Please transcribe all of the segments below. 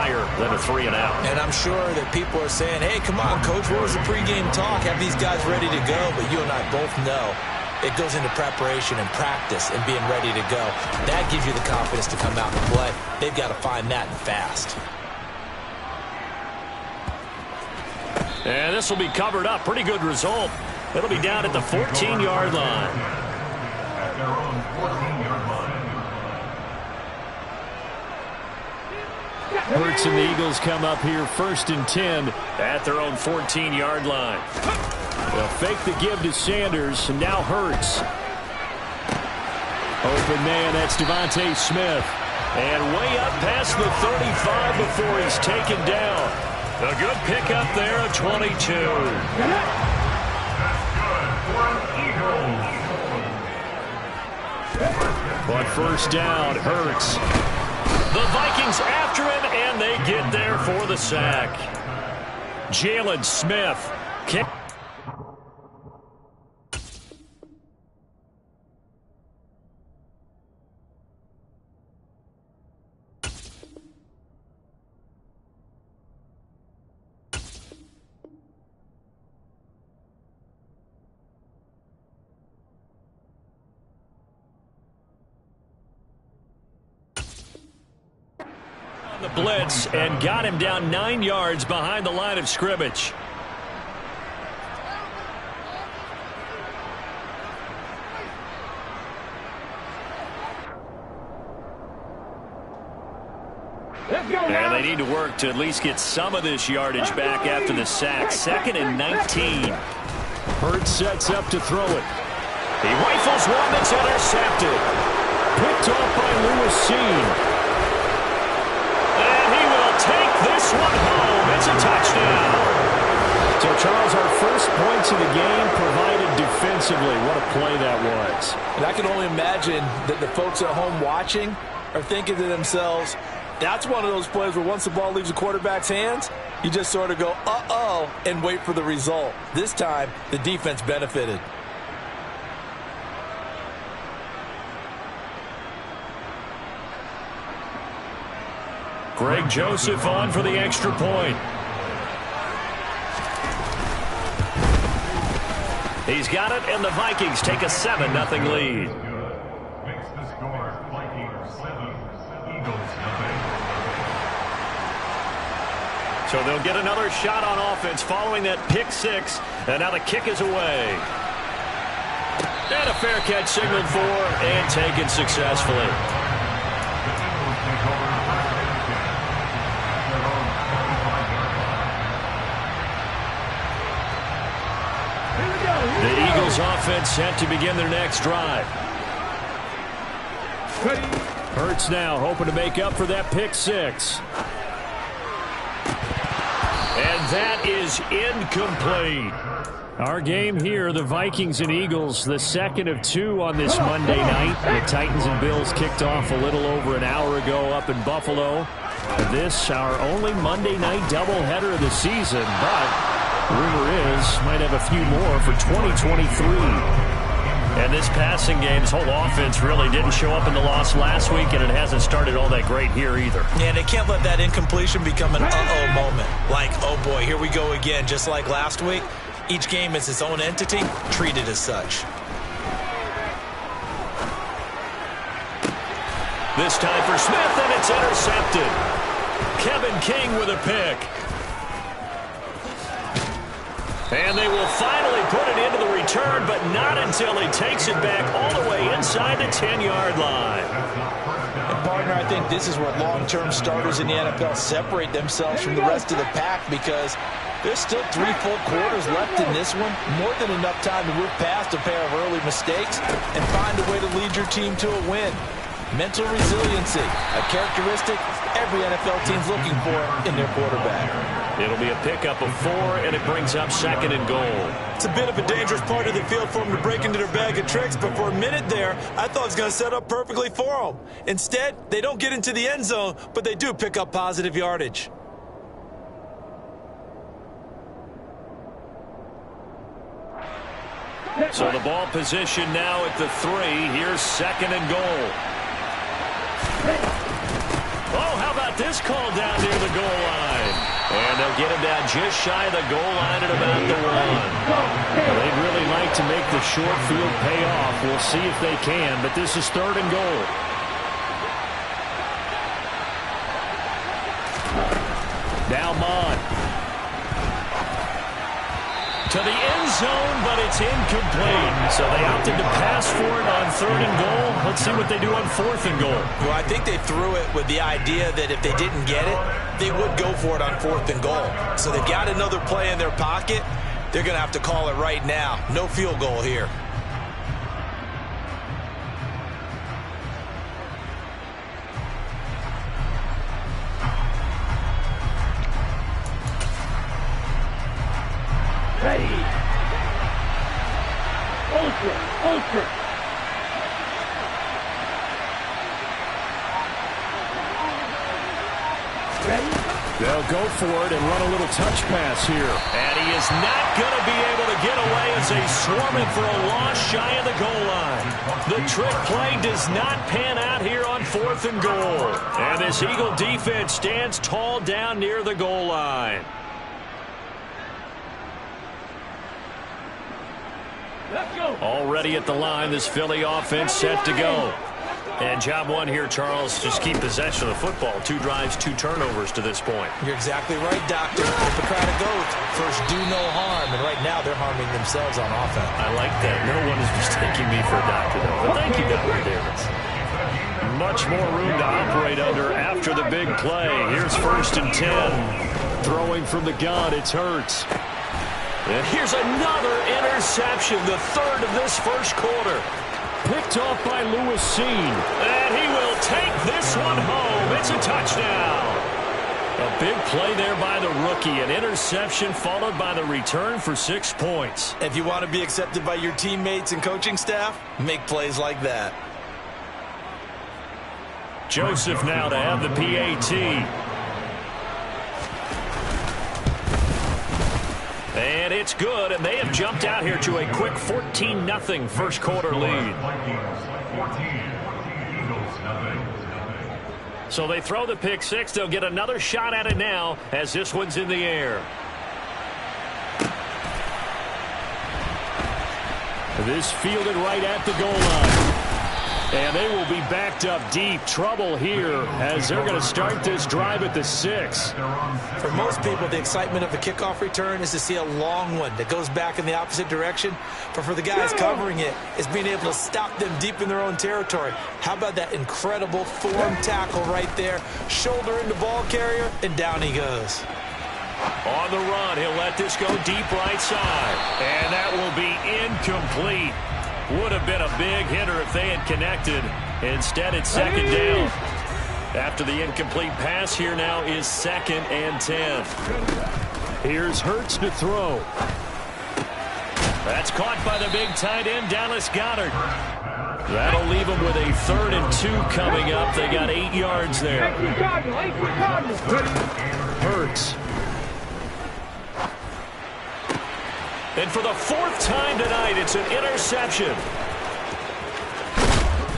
higher than a 3 and out. And I'm sure that people are saying, hey, come on, Coach, what was the pregame talk? Have these guys ready to go? But you and I both know it goes into preparation and practice and being ready to go. That gives you the confidence to come out and play. They've got to find that and fast. And this will be covered up. Pretty good result. It'll be down at the 14-yard line. At their own 14-yard line. Hurts and the Eagles come up here 1st and 10 at their own 14-yard line. They'll fake the give to Sanders, and now Hurts. Open man, that's Devontae Smith. And way up past the 35 before he's taken down. A good pickup there at 22. That's good for an Eagles. But first down, Hurts. The Vikings after him, and they get there for the sack. Jalen Smith. Kick. The blitz and got him down 9 yards behind the line of scrimmage. And they need to work to at least get some of this yardage back after the sack. 2nd and 19. Hurts sets up to throw it. He rifles one that's intercepted. Picked off by Lewis Seen. Take this one home. It's a touchdown. So, Charles, our first points of the game provided defensively. What a play that was. And I can only imagine that the folks at home watching are thinking to themselves, that's one of those plays where once the ball leaves the quarterback's hands, you just sort of go, uh-oh, and wait for the result. This time, the defense benefited. Greg Joseph on for the extra point. He's got it, and the Vikings take a 7-0 lead. Makes the score Vikings 7, Eagles 0. So they'll get another shot on offense following that pick 6, and now the kick is away. And a fair catch signaled for and taken successfully. The Eagles offense set to begin their next drive. Hurts now hoping to make up for that pick 6. And that is incomplete. Our game here, the Vikings and Eagles, the second of 2 on this Monday night. The Titans and Bills kicked off a little over an hour ago up in Buffalo. This, our only Monday night doubleheader of the season, but rumor is, might have a few more for 2023. And this passing game, this whole offense really didn't show up in the loss last week, and it hasn't started all that great here either. Yeah, they can't let that incompletion become an uh-oh moment. Like, oh boy, here we go again, just like last week. Each game is its own entity, treated as such. This time for Smith, and it's intercepted. Kevin King with a pick. And they will finally put it into the return, but not until he takes it back all the way inside the 10-yard line. And partner, I think this is where long-term starters in the NFL separate themselves from the rest of the pack, because there's still 3 full quarters left in this one. More than enough time to move past a pair of early mistakes and find a way to lead your team to a win. Mental resiliency, a characteristic every NFL team's looking for in their quarterback. It'll be a pickup of 4, and it brings up 2nd and goal. It's a bit of a dangerous part of the field for them to break into their bag of tricks, but for a minute there, I thought it was going to set up perfectly for them. Instead, they don't get into the end zone, but they do pick up positive yardage. So the ball position now at the 3. Here's 2nd and goal. Oh, how about got this call down near the goal line. And they'll get him down just shy of the goal line at about the 1. They'd really like to make the short field pay off. We'll see if they can, but this is 3rd and goal. Now Mon. To the end zone, but it's incomplete. So they opted to pass for it on 3rd and goal. Let's see what they do on 4th and goal. Well, I think they threw it with the idea that if they didn't get it, they would go for it on 4th and goal. So they've got another play in their pocket. They're going to have to call it right now. No field goal here. Ready. Ultra. Ready. They'll go for it and run a little touch pass here. And he is not going to be able to get away as they swarm him for a loss shy of the goal line. The trick play does not pan out here on 4th and goal. And this Eagle defense stands tall down near the goal line. Already at the line, this Philly offense set to go. And job one here, Charles, just keep possession of the football. 2 drives, 2 turnovers to this point. You're exactly right, Doctor. Hippocratic oath. First, do no harm. And right now, they're harming themselves on offense. I like that. No one is mistaking me for a doctor, though. But thank you, Dr. Davis. Much more room to operate under after the big play. Here's 1st and 10. Throwing from the gun, it's Hurts. And here's another interception, the 3rd of this first quarter. Picked off by Lewis Seen. And he will take this one home. It's a touchdown. A big play there by the rookie. An interception followed by the return for 6 points. If you want to be accepted by your teammates and coaching staff, make plays like that. Joseph now to have the PAT. And it's good, and they have jumped out here to a quick 14-0 first quarter lead. So they throw the pick 6. They'll get another shot at it now as this one's in the air. This fielded right at the goal line. And they will be backed up deep. Trouble here as they're going to start this drive at the 6. For most people, the excitement of a kickoff return is to see a long one that goes back in the opposite direction. But for the guys covering it, it's being able to stop them deep in their own territory. How about that incredible form tackle right there? Shoulder into ball carrier, and down he goes. On the run, he'll let this go deep right side. And that will be incomplete. Would have been a big hitter if they had connected. Instead, it's 2nd down. After the incomplete pass, here now is 2nd and 10. Here's Hurts to throw. That's caught by the big tight end, Dallas Goedert. That'll leave them with a 3rd and 2 coming up. They got 8 yards there. Hurts. And for the 4th time tonight, it's an interception.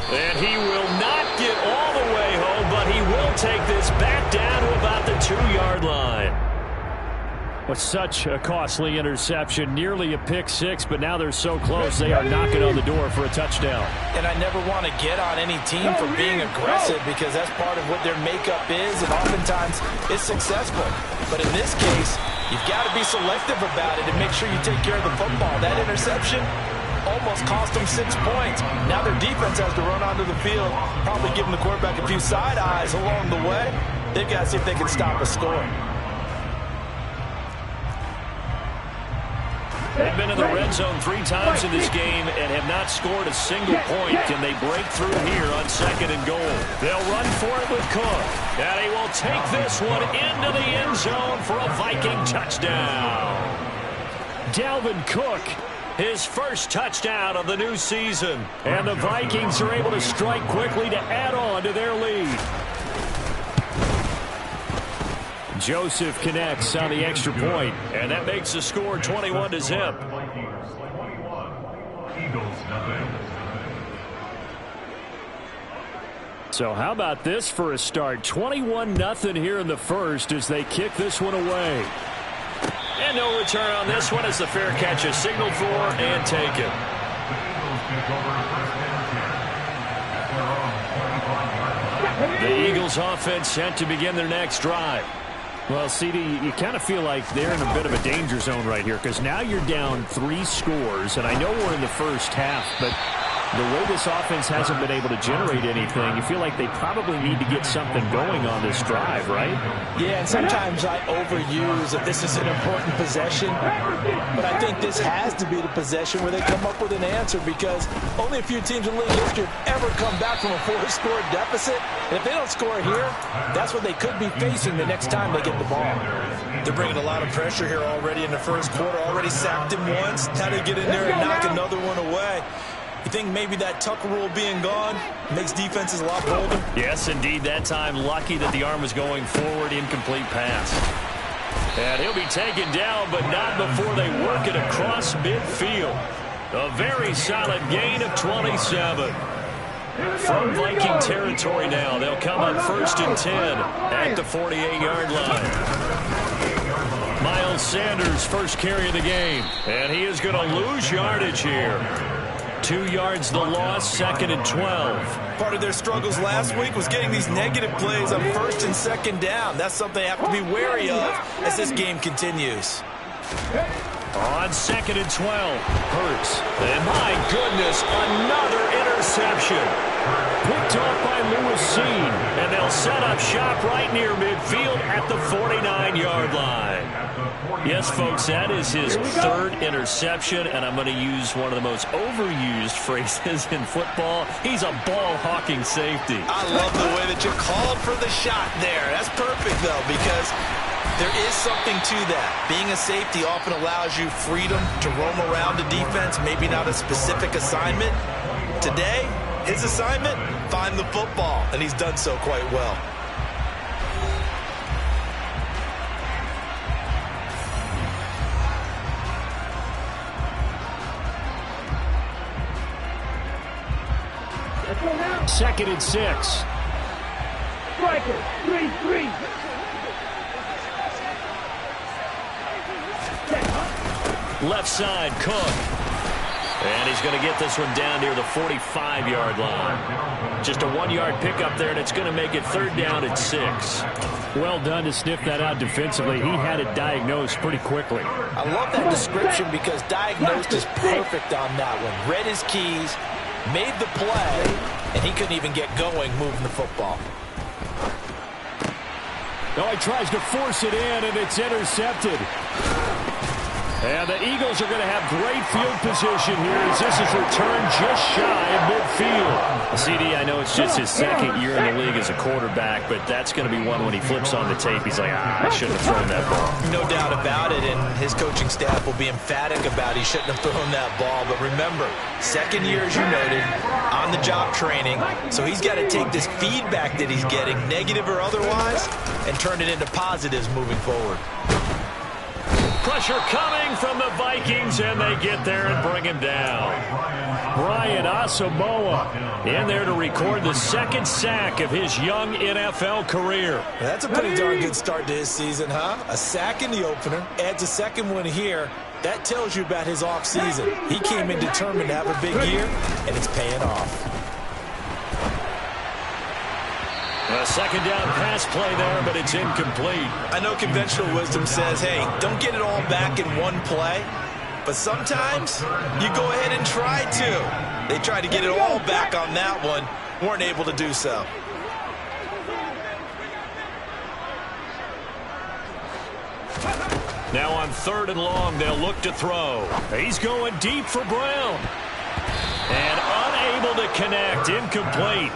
And he will not get all the way home, but he will take this back down to about the 2-yard line. Well, such a costly interception, nearly a pick 6, but now they're so close they are knocking on the door for a touchdown. And I never want to get on any team for being aggressive because that's part of what their makeup is, and oftentimes it's successful. But in this case, you've got to be selective about it and make sure you take care of the football. That interception almost cost them 6 points. Now their defense has to run onto the field, probably giving the quarterback a few side eyes along the way. They've got to see if they can stop a score. They've been in the red zone 3 times in this game and have not scored a single point. Can they break through here on 2nd and goal? They'll run for it with Cook. And he will take this one into the end zone for a Viking touchdown. Dalvin Cook, his first touchdown of the new season. And the Vikings are able to strike quickly to add on to their lead. Joseph connects on the extra point, and that makes the score 21-0. So how about this for a start? 21-0 here in the first as they kick this one away. And no return on this one as the fair catch is signaled for and taken. The Eagles offense set to begin their next drive. Well, CD, you kind of feel like they're in a bit of a danger zone right here because now you're down 3 scores, and I know we're in the first half, but the way this offense hasn't been able to generate anything, you feel like they probably need to get something going on this drive, right? Yeah, and sometimes I overuse that this is an important possession, but I think this has to be the possession where they come up with an answer because only a few teams in league history have ever come back from a 4-score deficit, and if they don't score here, that's what they could be facing the next time they get the ball. They're bringing a lot of pressure here already in the first quarter, already sacked him once. How to get in there and knock another one away. You think maybe that Tucker rule being gone makes defenses a lot bolder? Yes, indeed. That time, lucky that the arm was going forward. Incomplete pass. And he'll be taken down, but not before they work it across midfield. A very solid gain of 27. From Viking territory now, they'll come up 1st and 10 at the 48-yard line. Miles Sanders, first carry of the game, and he is going to lose yardage here. 2 yards the loss, 2nd and 12. Part of their struggles last week was getting these negative plays on 1st and 2nd down. That's something they have to be wary of as this game continues. On 2nd and 12, Hurts. And my goodness, another interception. Picked off by Lewis Seen. And they'll set up shop right near midfield at the 49-yard line. Yes, folks, that is his 3rd interception, and I'm going to use one of the most overused phrases in football. He's a ball-hawking safety. I love the way that you called for the shot there. That's perfect, though, because there is something to that. Being a safety often allows you freedom to roam around the defense, maybe not a specific assignment. Today, his assignment, find the football, and he's done so quite well. Second and 6. Striker, 3-3. Left side, Cook. And he's going to get this one down near the 45-yard line. Just a 1-yard pickup there, and it's going to make it 3rd down at 6. Well done to sniff that out defensively. He had it diagnosed pretty quickly. I love that description because diagnosed is perfect on that one. Read his keys, made the play, and he couldn't even get going moving the football. Oh, he tries to force it in, and it's intercepted. And the Eagles are going to have great field position here as this is returned just shy of midfield. CD, I know it's just his 2nd year in the league as a quarterback, but that's going to be one when he flips on the tape. He's like, I shouldn't have thrown that ball. No doubt about it, and his coaching staff will be emphatic about he shouldn't have thrown that ball. But remember, 2nd year, as you noted, on-the-job training, so he's got to take this feedback that he's getting, negative or otherwise, and turn it into positives moving forward. Pressure coming from the Vikings, and they get there and bring him down. Brian Asamoah in there to record the 2nd sack of his young NFL career. That's a pretty darn good start to his season, huh? A sack in the opener, adds a 2nd one here. That tells you about his offseason. He came in determined to have a big year, and it's paying off. A 2nd down pass play there, but it's incomplete. I know conventional wisdom says, hey, don't get it all back in one play. But sometimes you go ahead and try to. They tried to get it all back on that one. Weren't able to do so. Now on 3rd and long, they'll look to throw. He's going deep for Brown. And unable to connect. Incomplete.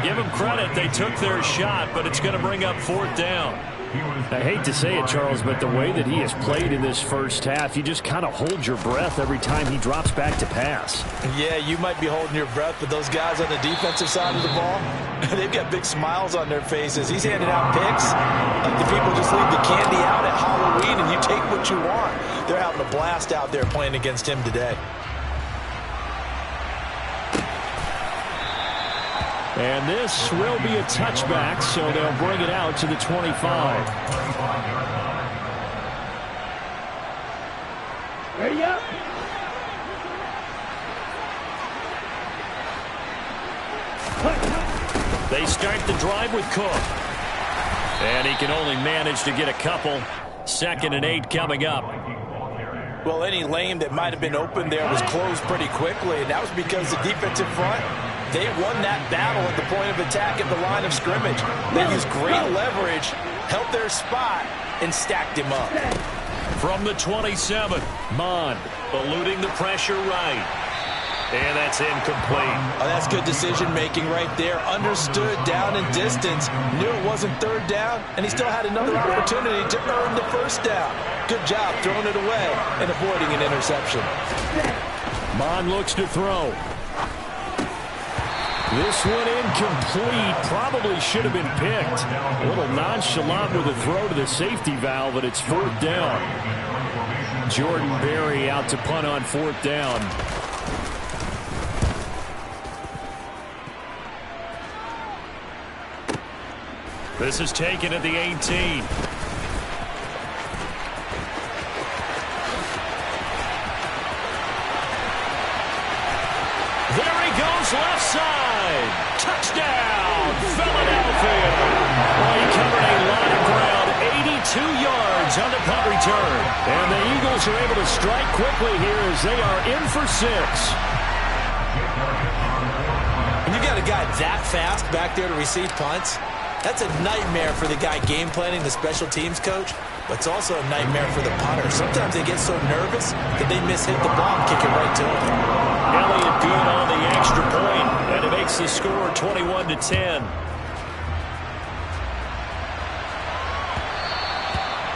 Give them credit. They took their shot, but it's going to bring up 4th down. I hate to say it, Charles, but the way that he has played in this first half, you just kind of hold your breath every time he drops back to pass. Yeah, you might be holding your breath, but those guys on the defensive side of the ball, they've got big smiles on their faces. He's handing out picks like the people just leave the candy out at Halloween and you take what you want. They're having a blast out there playing against him today. And this will be a touchback, so they'll bring it out to the 25. Ready up. They start the drive with Cook. And he can only manage to get a couple. 2nd and 8 coming up. Well, any lane that might have been open there was closed pretty quickly, and that was because the defensive front, they won that battle at the point of attack at the line of scrimmage. They used great leverage, held their spot, and stacked him up. From the 27, Mond eluding the pressure right. And that's incomplete. Oh, that's good decision-making right there. Understood down and distance. Knew it wasn't 3rd down, and he still had another opportunity to earn the 1st down. Good job throwing it away and avoiding an interception. Mond looks to throw. This one incomplete. Probably should have been picked. A little nonchalant with a throw to the safety valve, but it's 4th down. Jordan Berry out to punt on 4th down. This is taken at the 18. There he goes, left side. Touchdown, Philadelphia. Oh, he covered a lot of ground, 82 yards on the punt return. And the Eagles are able to strike quickly here as they are in for 6. When you got a guy that fast back there to receive punts, that's a nightmare for the guy game planning, the special teams coach, but it's also a nightmare for the punter. Sometimes they get so nervous that they miss-hit the ball and kick it right to him. Elliott good on the extra point, and it makes the score 21-10.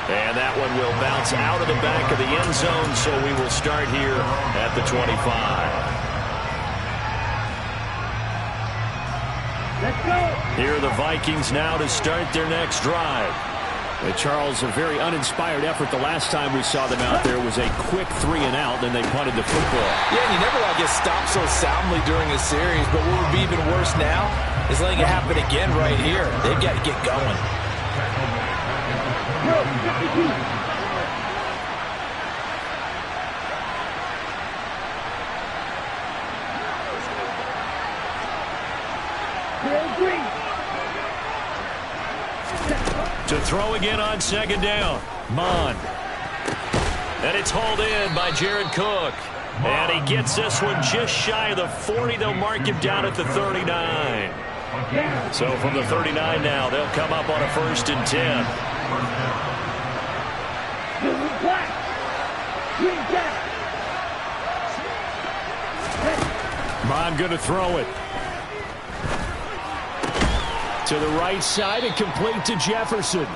And that one will bounce out of the back of the end zone, so we will start here at the 25. Let's go. Here are the Vikings now to start their next drive. Charles, a very uninspired effort. The last time we saw them out there was a quick 3 and out, then they punted the football. Yeah, and you never want to get stopped so soundly during a series, but what would be even worse now is letting it happen again right here. They've got to get going. Bro, 52. To throw again on 2nd down. Mond. And it's hauled in by Jared Cook. And he gets this one just shy of the 40. They'll mark him down at the 39. So from the 39 now, they'll come up on a 1st and 10. Mond going to throw it. To the right side and complete to Jefferson.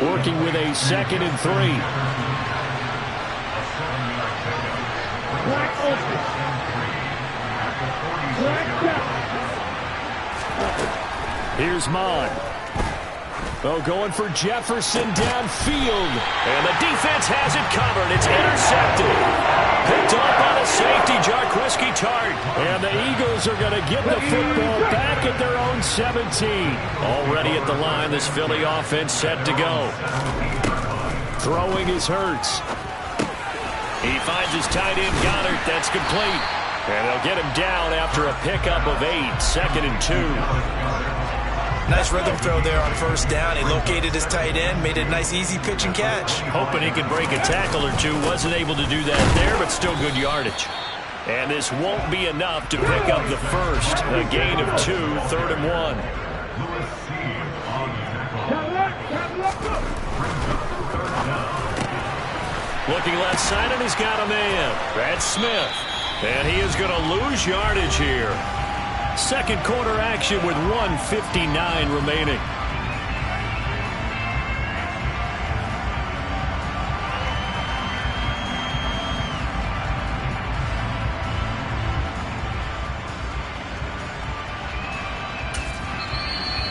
Working with a 2nd and 3. Here's Mond. Oh, going for Jefferson downfield. And the defense has it covered. It's intercepted. Picked up on a safety, Jarquiski Tart. And the Eagles are going to get the football back at their own 17. Already at the line, this Philly offense set to go. Throwing is Hurts. He finds his tight end, Goddard. That's complete. And they'll get him down after a pickup of 8. 2nd and 2. Nice rhythm throw there on 1st down. He located his tight end, made a nice easy pitch and catch. Hoping he could break a tackle or two. Wasn't able to do that there, but still good yardage. And this won't be enough to pick up the 1st. A gain of 2, 3rd and 1. Looking left side, and he's got a man. That's Smith. And he is going to lose yardage here. 2nd quarter action with 1:59 remaining.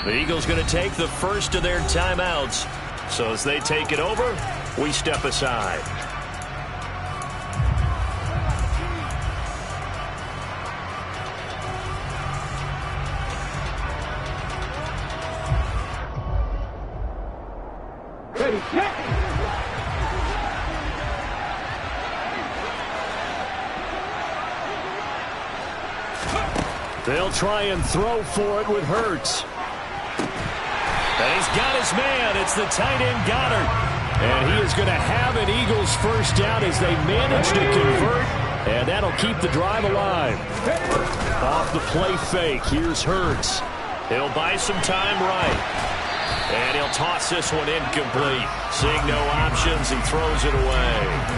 The Eagles going to take the first of their timeouts. So as they take it over, we step aside. Ready, set. They'll try and throw for it with Hurts. And he's got his man. It's the tight end Goddard. And he is going to have an Eagles first down as they manage to convert. And that'll keep the drive alive. Off the play fake. Here's Hurts. He'll buy some time right. And he'll toss this one incomplete. Seeing no options, he throws it away.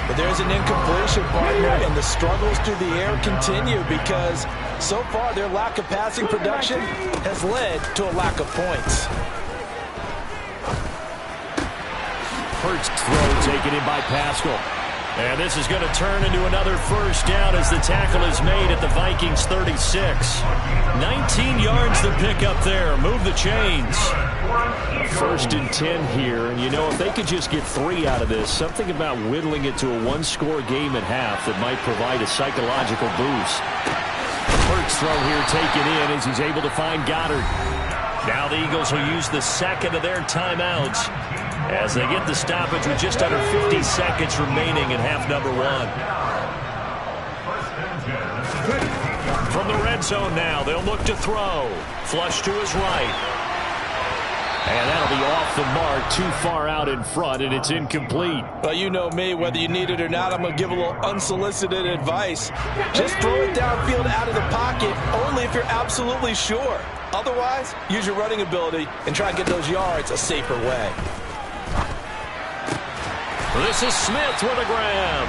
But there's an incompletion, partner, and the struggles through the air continue because so far their lack of passing production has led to a lack of points. Hurts throw taken in by Pascal. And this is going to turn into another first down as the tackle is made at the Vikings 36. 19 yards to pick up there. Move the chains. First and 10 here. And, you know, if they could just get 3 out of this, something about whittling it to a one-score game at half that might provide a psychological boost. Hurts throw here taken in as he's able to find Goddard. Now the Eagles will use the second of their timeouts as they get the stoppage with just under 50 seconds remaining in half number 1. From the red zone now, they'll look to throw. Flush to his right. And that'll be off the mark, too far out in front, and it's incomplete. Well, you know me, whether you need it or not, I'm going to give a little unsolicited advice. Just throw it downfield out of the pocket, only if you're absolutely sure. Otherwise, use your running ability and try and get those yards a safer way. This is Smith with a grab.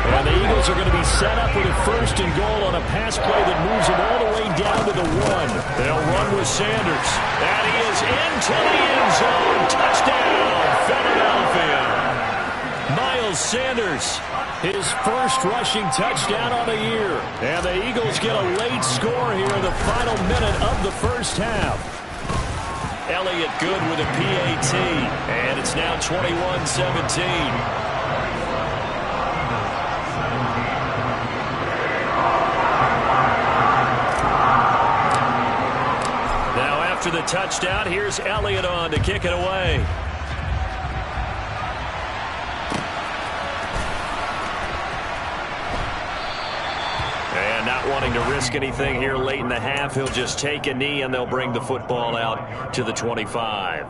And the Eagles are going to be set up with a first and goal on a pass play that moves them all the way down to the 1. They'll run with Sanders. And he is into the end zone. Touchdown, Philadelphia. Miles Sanders, his first rushing touchdown on the year. And the Eagles get a late score here in the final minute of the first half. Elliott good with a PAT. And it's now 21-17. After the touchdown, here's Elliott on to kick it away. And not wanting to risk anything here late in the half, he'll just take a knee and they'll bring the football out to the 25.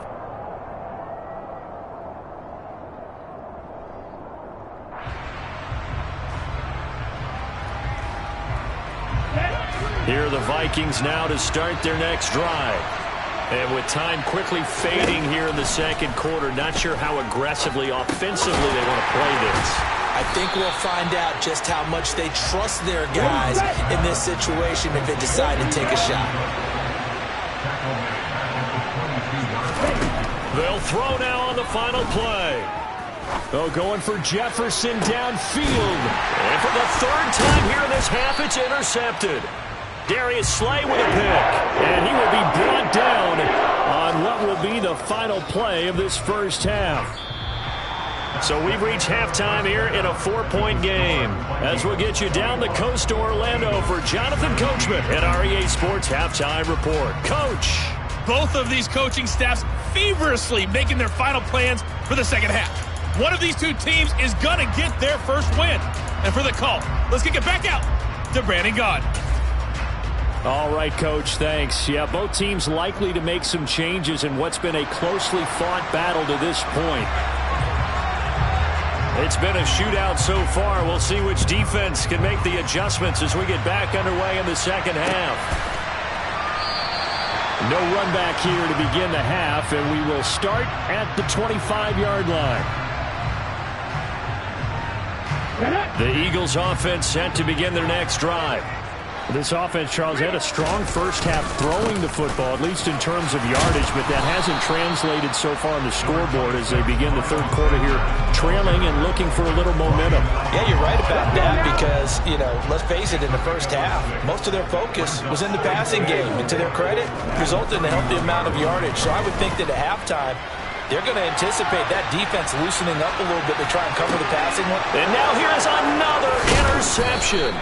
Here are the Vikings now to start their next drive. And with time quickly fading here in the second quarter, not sure how aggressively, offensively they want to play this. I think we'll find out just how much they trust their guys in this situation if they decide to take a shot. They'll throw now on the final play. Oh, going for Jefferson downfield. And for the third time here in this half, it's intercepted. Darius Slay with a pick, and he will be brought down on what will be the final play of this first half. So we've reached halftime here in a 4-point game. As we'll get you down the coast to Orlando for Jonathan Coachman at REA Sports Halftime Report. Coach. Both of these coaching staffs feverishly making their final plans for the second half. One of these two teams is going to get their first win. And for the call, let's kick it back out to Brandon Gaudin. All right, Coach, thanks. Yeah, both teams likely to make some changes in what's been a closely fought battle to this point. It's been a shootout so far. We'll see which defense can make the adjustments as we get back underway in the second half. No run back here to begin the half, and we will start at the 25-yard line. The Eagles offense set to begin their next drive. This offense, Charles, had a strong first half throwing the football, at least in terms of yardage, but that hasn't translated so far on the scoreboard as they begin the third quarter here, trailing and looking for a little momentum. Yeah, you're right about that because, you know, let's face it, in the first half, most of their focus was in the passing game. And to their credit, resulted in a healthy amount of yardage. So I would think that at halftime, they're going to anticipate that defense loosening up a little bit to try and cover the passing one. And now here's another interception.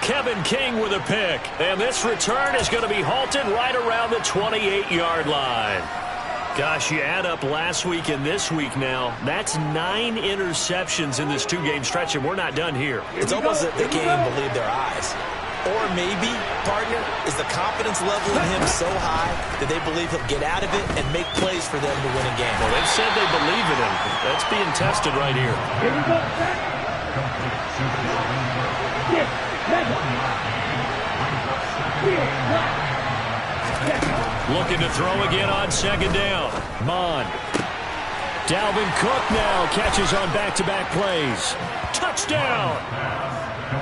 Kevin King with a pick. And this return is going to be halted right around the 28-yard line. Gosh, you add up last week and this week now, that's 9 interceptions in this 2-game stretch, and we're not done here. It's almost that they can't even believe their eyes. Or maybe, partner, is the confidence level in him so high that they believe he'll get out of it and make plays for them to win a game. Well, they've said they believe in him. That's being tested right here. Here we go. Yes, Looking to throw again on second down. Mon. Dalvin Cook now catches on back-to-back plays. Touchdown!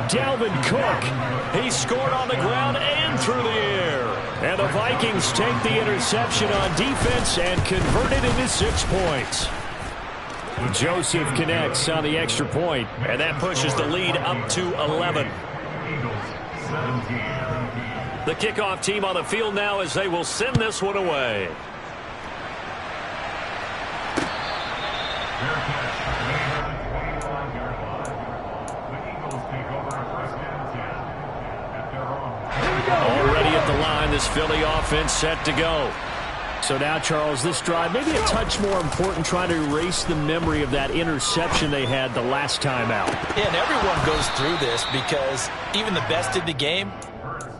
Dalvin Cook. He scored on the ground and through the air. And the Vikings take the interception on defense and convert it into 6 points. Joseph connects on the extra point, and that pushes the lead up to 11. The kickoff team on the field now as they will send this one away. Already at the line, this Philly offense set to go. So now, Charles, this drive maybe a touch more important, trying to erase the memory of that interception they had the last time out. Yeah, and everyone goes through this because even the best in the game,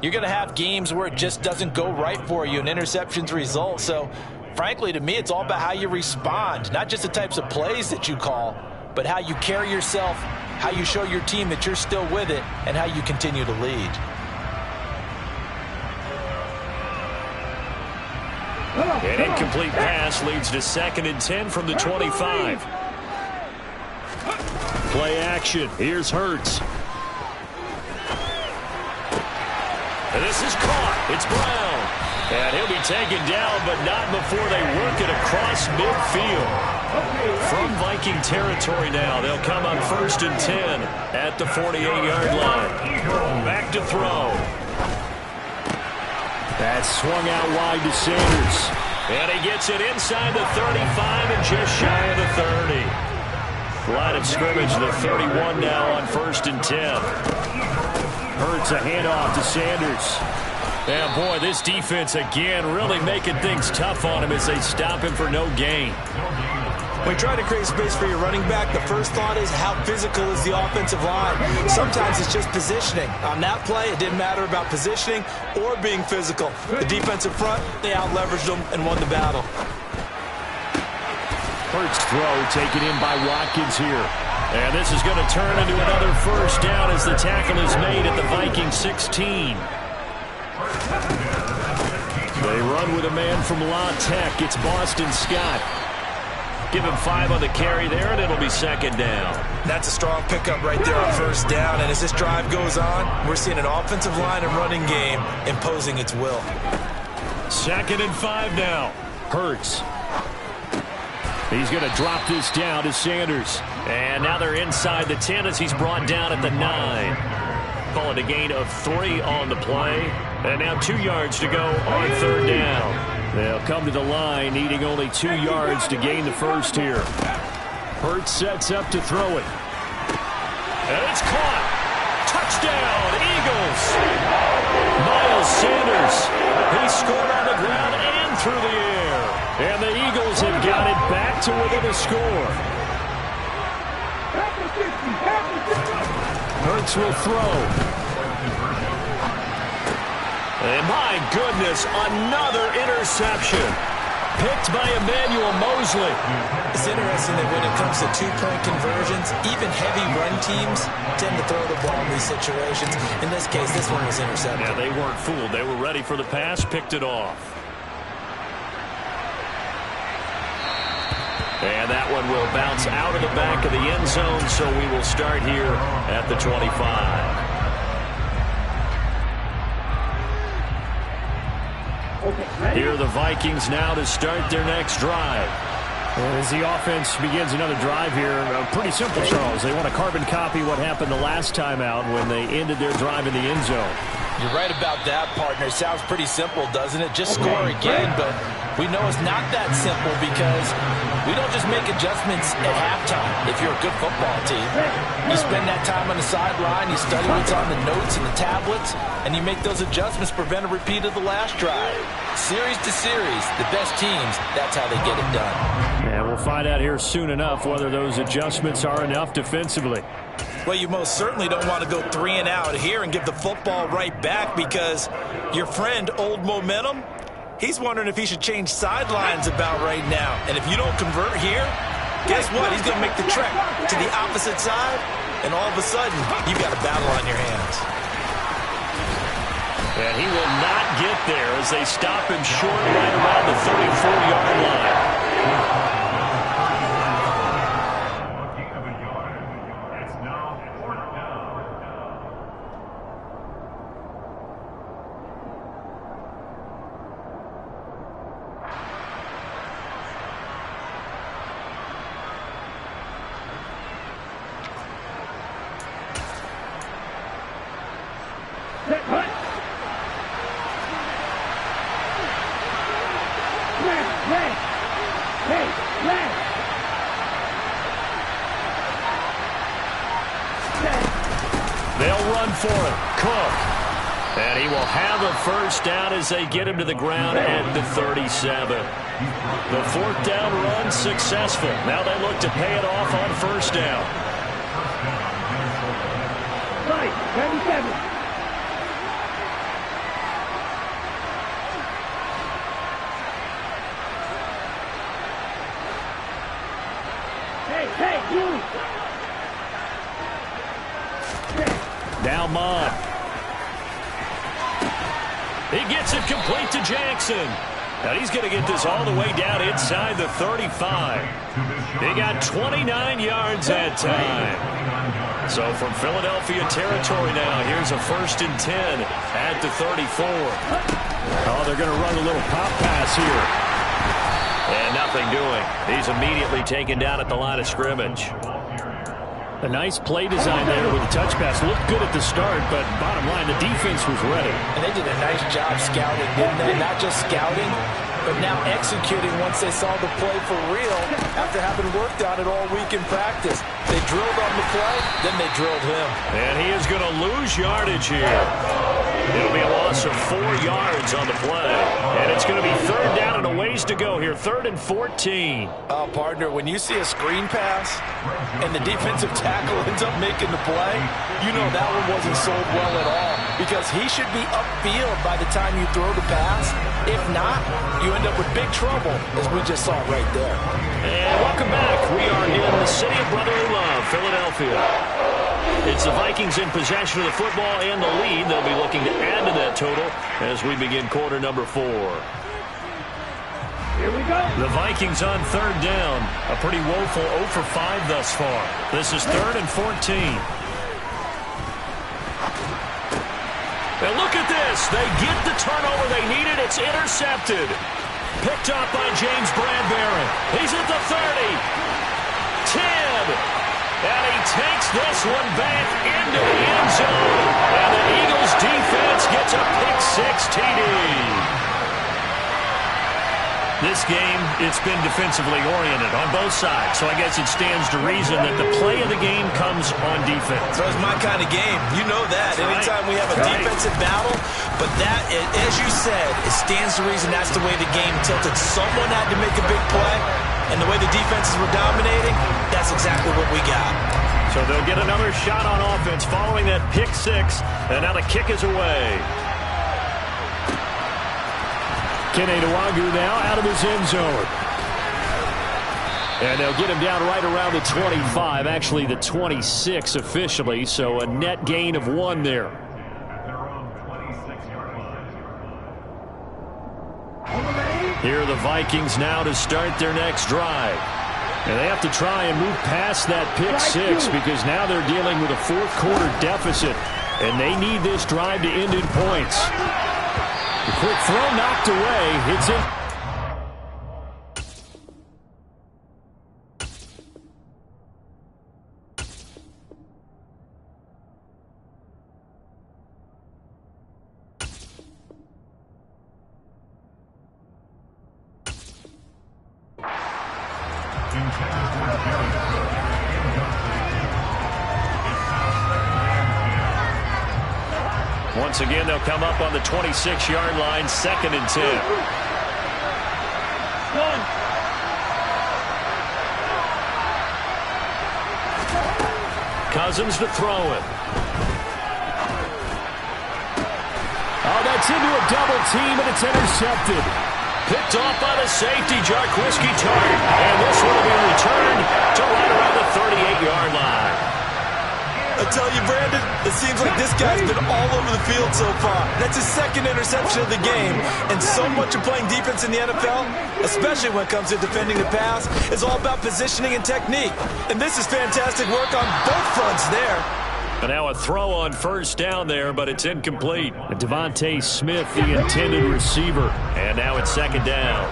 you're going to have games where it just doesn't go right for you, and interceptions result. So, frankly, to me, it's all about how you respond, not just the types of plays that you call, but how you carry yourself, how you show your team that you're still with it, and how you continue to lead. An incomplete pass leads to 2nd and 10 from the 25. Play action. Here's Hurts. And this is caught. It's Brown. And he'll be taken down, but not before they work it across midfield. From Viking territory now, they'll come on 1st and 10 at the 48-yard line. Back to throw. That's swung out wide to Sanders. And he gets it inside the 35 and just shy of the 30. Line of scrimmage, the 31 now on 1st and 10. Hurts a handoff to Sanders. And boy, this defense again really making things tough on him as they stop him for no gain. When you try to create space for your running back, the first thought is how physical is the offensive line. Sometimes it's just positioning. On that play, it didn't matter about positioning or being physical. The defensive front, they out-leveraged them and won the battle. Hurts throw taken in by Watkins here. And this is going to turn into another first down as the tackle is made at the Viking 16. They run with a man from La Tech. It's Boston Scott. Give him 5 on the carry there, and it'll be 2nd down. That's a strong pickup right there on 1st down. And as this drive goes on, we're seeing an offensive line and running game imposing its will. 2nd and 5 now. Hurts. He's going to drop this down to Sanders. And now they're inside the 10 as he's brought down at the 9. Call it a gain of 3 on the play. And now 2 yards to go on 3rd down. They'll come to the line, needing only 2 yards to gain the first here. Hurts sets up to throw it. And it's caught. Touchdown, Eagles. Miles Sanders. He scored on the ground and through the air. And the Eagles have got it back to within a score. Hurts will throw. And my goodness, another interception. Picked by Emmanuel Mosley. It's interesting that when it comes to 2-point conversions, even heavy run teams tend to throw the ball in these situations. In this case, this one was intercepted. Yeah, they weren't fooled. They were ready for the pass, picked it off. And that one will bounce out of the back of the end zone, so we will start here at the 25. Here are the Vikings now to start their next drive. As the offense begins another drive here, pretty simple, Charles. They want to carbon copy what happened the last time out when they ended their drive in the end zone. You're right about that, partner. Sounds pretty simple, doesn't it? Just score again, but We know it's not that simple because we don't just make adjustments at halftime if you're a good football team. You spend that time on the sideline, you study what's on the notes and the tablets, and you make those adjustments to prevent a repeat of the last drive. Series to series, the best teams, that's how they get it done. And we'll find out here soon enough whether those adjustments are enough defensively. Well, you most certainly don't want to go 3 and out here and give the football right back because your friend, Old Momentum, he's wondering if he should change sidelines about right now. And if you don't convert here, guess what? He's going to make the trek to the opposite side, and all of a sudden, you've got a battle on your hands. And he will not get there as they stop him short right around the 34-yard line. They'll run for it. Cook. And he will have a first down as they get him to the ground at the 37. The fourth down run successful. Now they look to pay it off on first down. Right, 37. Hey, you! Now Mond. He gets it complete to Jackson. And he's going to get this all the way down inside the 35. He got 29 yards that time. So from Philadelphia territory now, here's a 1st and 10 at the 34. Oh, they're going to run a little pop pass here. And nothing doing. He's immediately taken down at the line of scrimmage. A nice play design there with the touch pass. Looked good at the start, but bottom line, the defense was ready. And they did a nice job scouting, didn't they? Not just scouting, but now executing once they saw the play for real after having worked on it all week in practice. They drilled on the play, then they drilled him. And he is going to lose yardage here. It'll be a loss of 4 yards on the play. And it's going to be 3rd down and a ways to go here. 3rd and 14. Partner, when you see a screen pass and the defensive tackle ends up making the play, you know that one wasn't sold well at all because he should be upfield by the time you throw the pass. If not, you end up with big trouble, as we just saw right there. And welcome back. We are in the city of brotherly love, Philadelphia. It's the Vikings in possession of the football and the lead. They'll be looking to add to that total as we begin quarter number 4. Here we go. The Vikings on 3rd down. A pretty woeful 0 for 5 thus far. This is 3rd and 14. And look at this. They get the turnover they needed. It's intercepted. Picked up by James Bradbury. He's at the 30. 10. And he takes this one back into the end zone. And the Eagles defense gets a pick-6 TD. This game, it's been defensively oriented on both sides, so I guess it stands to reason that the play of the game comes on defense. So it's my kind of game. You know that. That's Anytime we have a defensive battle, but that, as you said, it stands to reason that's the way the game tilted. Someone had to make a big play, and the way the defenses were dominating, that's exactly what we got. So they'll get another shot on offense following that pick-6, and now the kick is away. Kene Nwangwu now out of his end zone. And they'll get him down right around the 25, actually the 26 officially, so a net gain of 1 there. Here are the Vikings now to start their next drive. And they have to try and move past that pick-6 because now they're dealing with a 4th-quarter deficit, and they need this drive to end in points. The quick throw knocked away. It's in. Intended for carry. Incomplete. Once again, they'll come up on the 26-yard line, 2nd and 10. Cousins to throw it. Oh, that's into a double team, and it's intercepted. Picked off by the safety, Jarquiski Tart. And this one will be returned to right around the 38-yard line. I tell you, Brandon, it seems like this guy's been all over the field so far. That's his 2nd interception of the game. And so much of playing defense in the NFL, especially when it comes to defending the pass, is all about positioning and technique. And this is fantastic work on both fronts there. And now a throw on 1st down there, but it's incomplete. Devontae Smith, the intended receiver. And now it's 2nd down.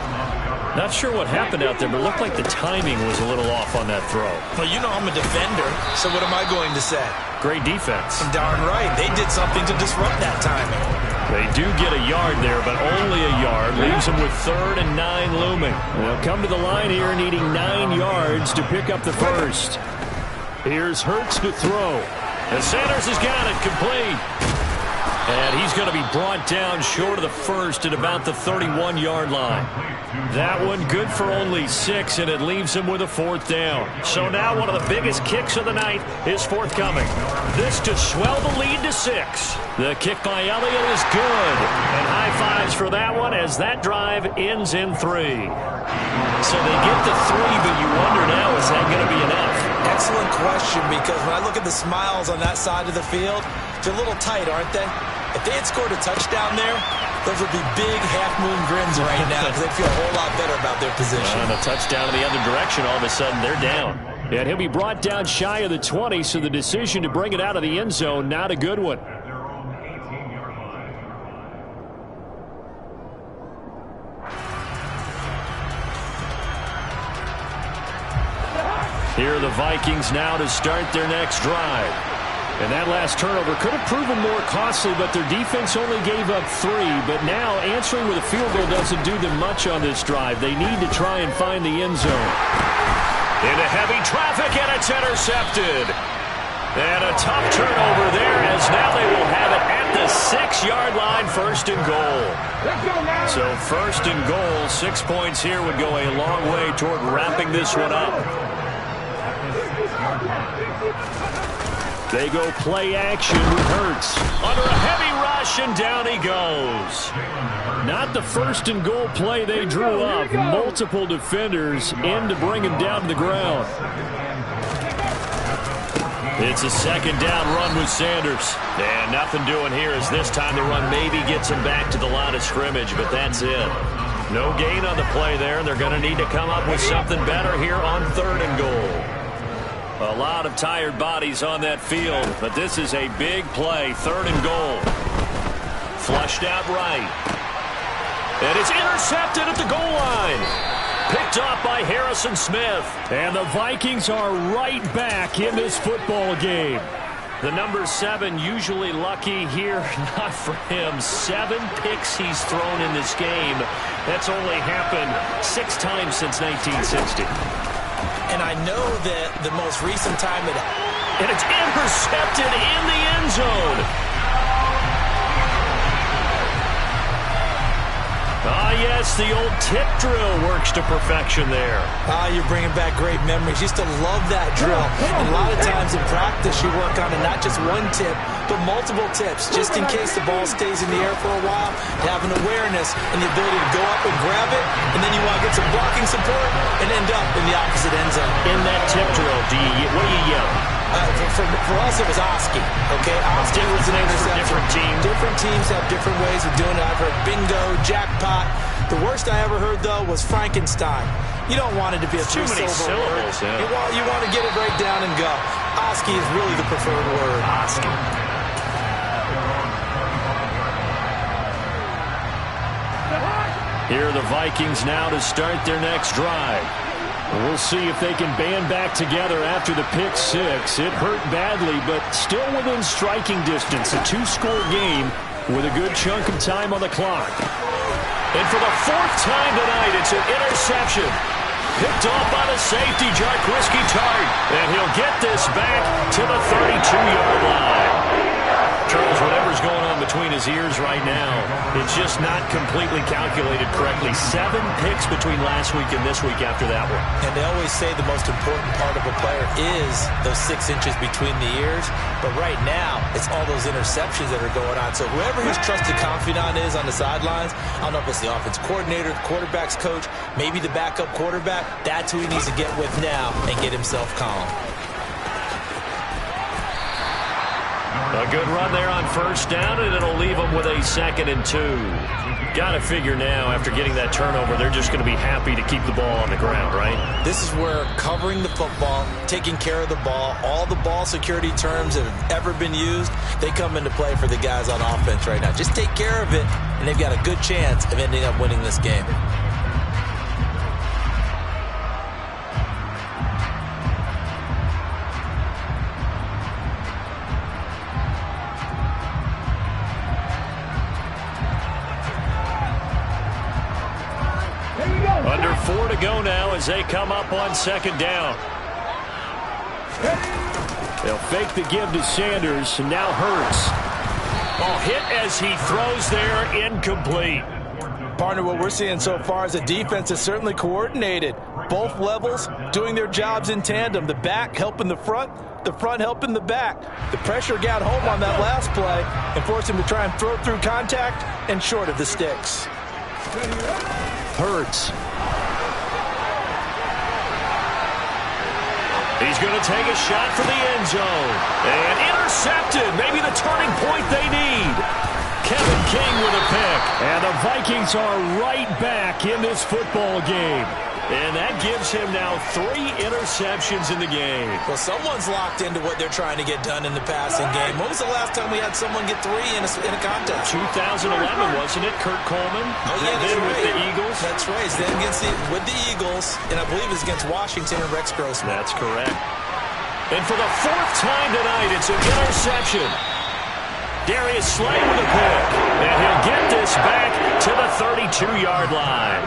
Not sure what happened out there, but it looked like the timing was a little off on that throw. Well, you know I'm a defender, so what am I going to say? Great defense. Darn right. They did something to disrupt that timing. They do get a yard there, but only a yard. Leaves them with 3rd and 9 looming. They'll come to the line here needing 9 yards to pick up the 1st. Here's Hurts to throw. And Sanders has got it complete. And he's going to be brought down short of the 1st at about the 31-yard line. That one good for only 6, and it leaves him with a 4th down. So now one of the biggest kicks of the night is forthcoming. This to swell the lead to 6. The kick by Elliott is good. And high fives for that one as that drive ends in 3. So they get the 3, but you wonder now, is that going to be enough? Excellent question, because when I look at the smiles on that side of the field, they're a little tight, aren't they? If they had scored a touchdown there, those would be big half-moon grins right now because they'd feel a whole lot better about their position. And a touchdown in the other direction, all of a sudden they're down. And he'll be brought down shy of the 20, so the decision to bring it out of the end zone, not a good one. Here are the Vikings now to start their next drive. And that last turnover could have proven more costly, but their defense only gave up 3. But now answering with a field goal doesn't do them much on this drive. They need to try and find the end zone. Into heavy traffic, and it's intercepted. And a tough turnover there, as now they will have it at the 6-yard line, 1st and goal. So 1st and goal, 6 points here would go a long way toward wrapping this one up. They go play action with Hurts. Under a heavy rush, and down he goes. Not the 1st and goal play they drew up. Multiple defenders in to bring him down to the ground. It's a 2nd down run with Sanders. And nothing doing here as this time the run maybe gets him back to the line of scrimmage, but that's it. No gain on the play there, and they're going to need to come up with something better here on 3rd and goal. A lot of tired bodies on that field, but this is a big play. 3rd and goal. Flushed out right. And it's intercepted at the goal line. Picked off by Harrison Smith. And the Vikings are right back in this football game. The number 7 usually lucky here. Not for him. 7 picks he's thrown in this game. That's only happened 6 times since 1960. And I know that the most recent time and it's intercepted in the end zone. Ah, yes, the old tip drill works to perfection there. Ah, you're bringing back great memories. Used to love that drill. And a lot of times in practice, you work on it, not just one tip, but multiple tips, just in case the ball stays in the air for a while. Have an awareness and the ability to go up and grab it, and then you want to get some blocking support and end up in the opposite end zone. In that tip drill, what do you yell? For us, it was Oski. Okay, Oski was an interception. Different teams. Different teams have different ways of doing it. I've heard bingo, jackpot. The worst I ever heard, though, was Frankenstein. You don't want it to be a too many syllables. Yeah. You want to get it right down and go. Oski is really the preferred word. Oski. Here are the Vikings now to start their next drive. We'll see if they can band back together after the pick 6. It hurt badly, but still within striking distance. A 2-score game with a good chunk of time on the clock. And for the 4th time tonight, it's an interception. Picked off by the safety, Jarkowski Tart. And he'll get this back to the 32-yard line. Charles, whatever's going on between his ears right now, it's just not completely calculated correctly. 7 picks between last week and this week after that one. And they always say the most important part of a player is those 6 inches between the ears. But right now, it's all those interceptions that are going on. So whoever his trusted confidant is on the sidelines, I don't know if it's the offense coordinator, the quarterback's coach, maybe the backup quarterback, that's who he needs to get with now and get himself calm. A good run there on first down, and it'll leave them with a 2nd and 2. Got to figure now, after getting that turnover, they're just going to be happy to keep the ball on the ground, right? This is where covering the football, taking care of the ball, all the ball security terms that have ever been used, they come into play for the guys on offense right now. Just take care of it, and they've got a good chance of ending up winning this game. Under 4 to go now as they come up on 2nd down. They'll fake the give to Sanders, and now Hurts. Oh, hit as he throws there, incomplete. Partner, what we're seeing so far is the defense is certainly coordinated. Both levels doing their jobs in tandem. The back helping the front helping the back. The pressure got home on that last play and forced him to try and throw through contact and short of the sticks. Hurts. He's going to take a shot for the end zone. And intercepted. Maybe the turning point they need. Kevin King with a pick. And the Vikings are right back in this football game. And that gives him now 3 interceptions in the game. Well, someone's locked into what they're trying to get done in the passing game. When was the last time we had someone get 3 in a contest? 2011, wasn't it? Kurt Coleman? Oh, yeah, that's right. With the Eagles? That's right. It's then with the Eagles, and I believe it's against Washington and Rex Grossman. That's correct. And for the 4th time tonight, it's an interception. Darius Slay with a pick. And he'll get this back to the 32-yard line.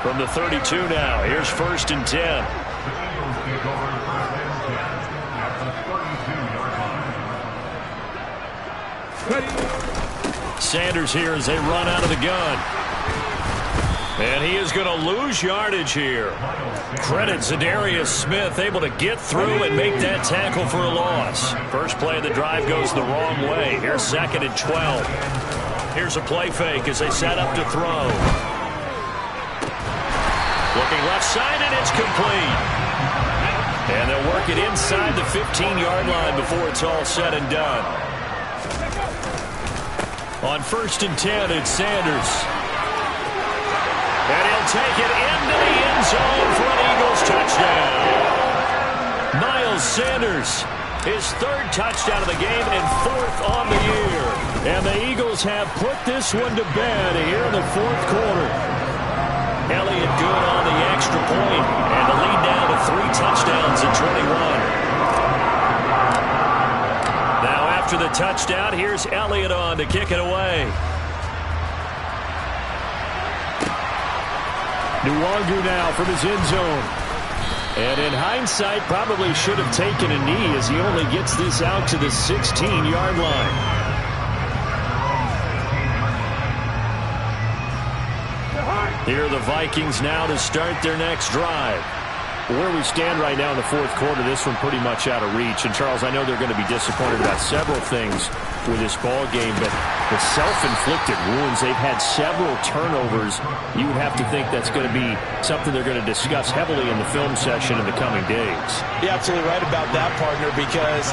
From the 32 now, here's 1st and 10. Sanders here as they run out of the gun. And he is going to lose yardage here. Credit Zadarius Smith, able to get through and make that tackle for a loss. First play of the drive goes the wrong way. Here's 2nd and 12. Here's a play fake as they set up to throw. Looking left side, and it's complete. And they'll work it inside the 15-yard line before it's all said and done. On 1st and 10, it's Sanders. And he'll take it into the end zone for an Eagles touchdown. Miles Sanders, his 3rd touchdown of the game and 4th on the year. And the Eagles have put this one to bed here in the 4th quarter. Elliott good on the extra point, and the lead down to 3 touchdowns at 21. Now after the touchdown, here's Elliott on to kick it away. Nwangu now from his end zone. And in hindsight, probably should have taken a knee as he only gets this out to the 16-yard line. Here are the Vikings now to start their next drive. Where we stand right now in the 4th quarter, this one pretty much out of reach. And, Charles, I know they're going to be disappointed about several things with this ball game, but the self-inflicted wounds, they've had several turnovers. You would have to think that's going to be something they're going to discuss heavily in the film session in the coming days. You're absolutely right about that, partner, because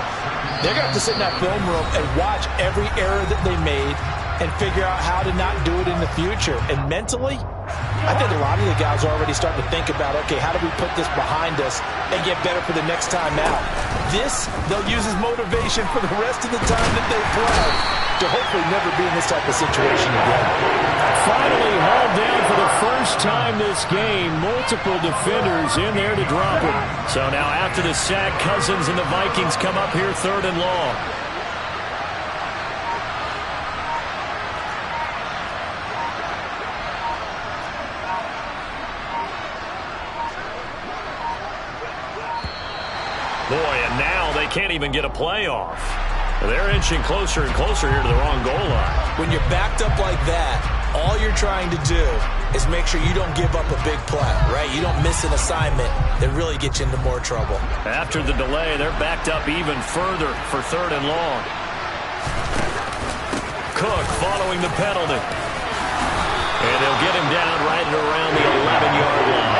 they're going to have to sit in that film room and watch every error that they made and figure out how to not do it in the future. And mentally, I think a lot of the guys are already starting to think about, okay, how do we put this behind us and get better for the next time out? This, they'll use as motivation for the rest of the time that they play to hopefully never be in this type of situation again. Finally hauled down for the first time this game. Multiple defenders in there to drop it. So now after the sack, Cousins and the Vikings come up here 3rd and long. Boy, and now they can't even get a play off. They're inching closer and closer here to the wrong goal line. When you're backed up like that, all you're trying to do is make sure you don't give up a big play, right? You don't miss an assignment that really gets you into more trouble. After the delay, they're backed up even further for 3rd and long. Cook following the penalty. And they'll get him down right at around the 11-yard line.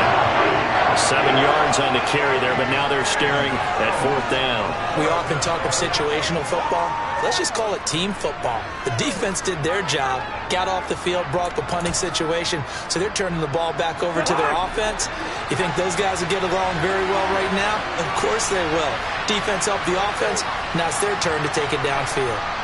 7 yards on the carry there, but now they're staring at 4th down. We often talk of situational football. Let's just call it team football. The defense did their job, got off the field, brought the punting situation, so they're turning the ball back over to their offense. You think those guys will get along very well right now? Of course they will. Defense helped the offense. Now it's their turn to take it downfield.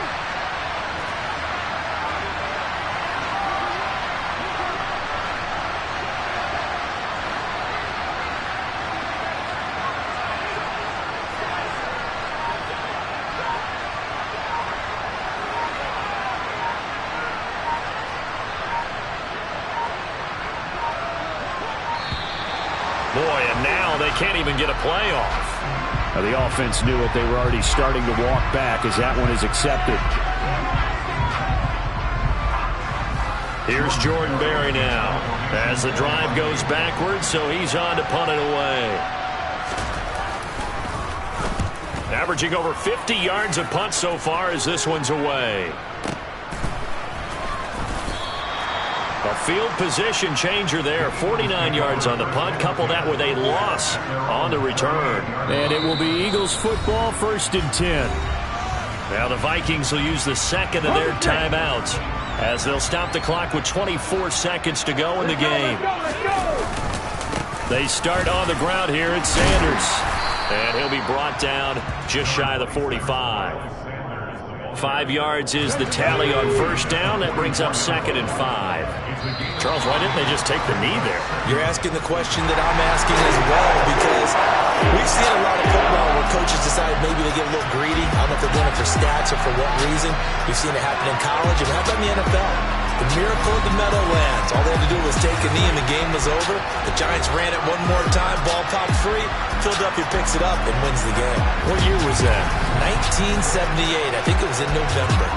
Boy, and now they can't even get a play off. Now, the offense knew it. They were already starting to walk back as that one is accepted. Here's Jordan Berry now as the drive goes backwards, so he's on to punt it away. Averaging over 50 yards a punt so far as this one's away. A field position changer there. 49 yards on the punt. Couple that with a loss on the return. And it will be Eagles football, 1st and 10. Now the Vikings will use the second of their timeouts as they'll stop the clock with 24 seconds to go in the game. They start on the ground here at Sanders. And he'll be brought down just shy of the 45. 5 yards is the tally on 1st down. That brings up 2nd and 5. Charles, why didn't they just take the knee there? You're asking the question that I'm asking as well, because we've seen a lot of football where coaches decide maybe they get a little greedy. I don't know if they're doing it for stats or for what reason. We've seen it happen in college, and how about in the NFL? The miracle of the Meadowlands. All they had to do was take a knee and the game was over. The Giants ran it one more time, ball popped free. Philadelphia picks it up and wins the game. What year was that? 1978. I think it was in November.